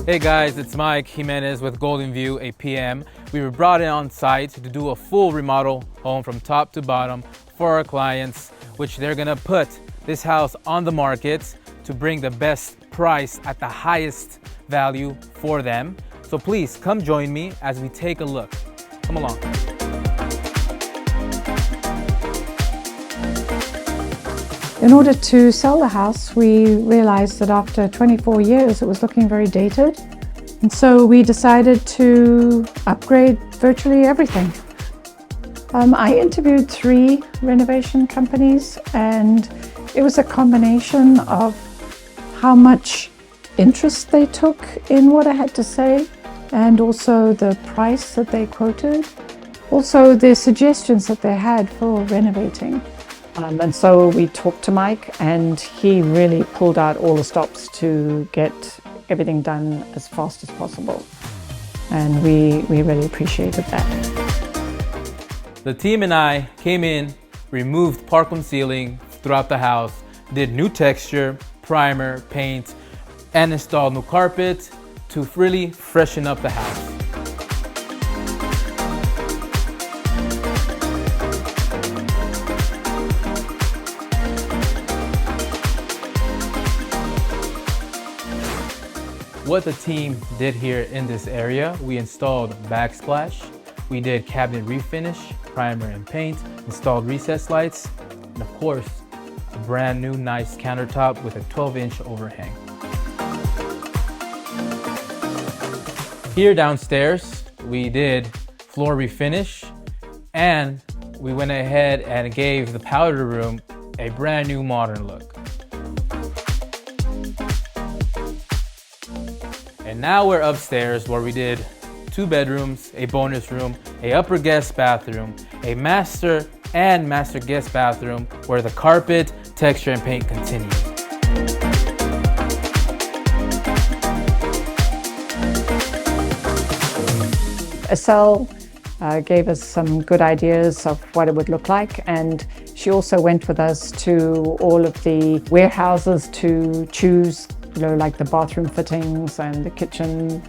Hey guys, it's Mike Jimenez with Golden View, a PM. We were brought in on site to do a full remodel home from top to bottom for our clients, which they're gonna put this house on the market to bring the best price at the highest value for them. So please come join me as we take a look. Come along. In order to sell the house, we realized that after 24 years it was looking very dated. And so we decided to upgrade virtually everything. I interviewed 3 renovation companies, and it was a combination of how much interest they took in what I had to say, and also the price that they quoted, also the suggestions that they had for renovating. And so we talked to Mike, and he really pulled out all the stops to get everything done as fast as possible. And we really appreciated that. The team and I came in, removed parquet ceiling throughout the house, did new texture, primer, paint, and installed new carpet to really freshen up the house. What the team did here in this area, we installed backsplash, we did cabinet refinish, primer and paint, installed recessed lights, and of course, a brand new nice countertop with a 12-inch overhang. Here downstairs, we did floor refinish, and we went ahead and gave the powder room a brand new modern look. And now we're upstairs where we did 2 bedrooms, a bonus room, a upper guest bathroom, a master and master guest bathroom where the carpet, texture, and paint continue. Estelle gave us some good ideas of what it would look like, and she also went with us to all of the warehouses to choose, like the bathroom fittings and the kitchen,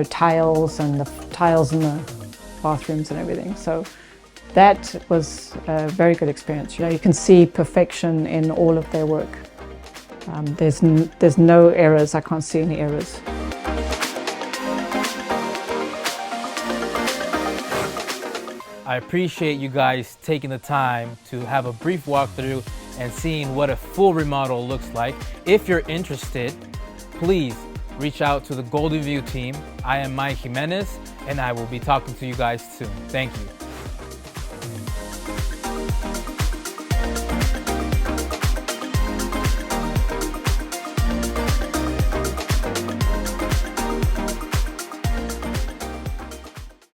tiles and the tiles in the bathrooms and everything. So that was a very good experience. You can see perfection in all of their work. There's no errors. I can't see any errors. I appreciate you guys taking the time to have a brief walkthrough and seeing what a full remodel looks like. If you're interested, please reach out to the Golden View team. I am Mike Jimenez, and I will be talking to you guys soon. Thank you.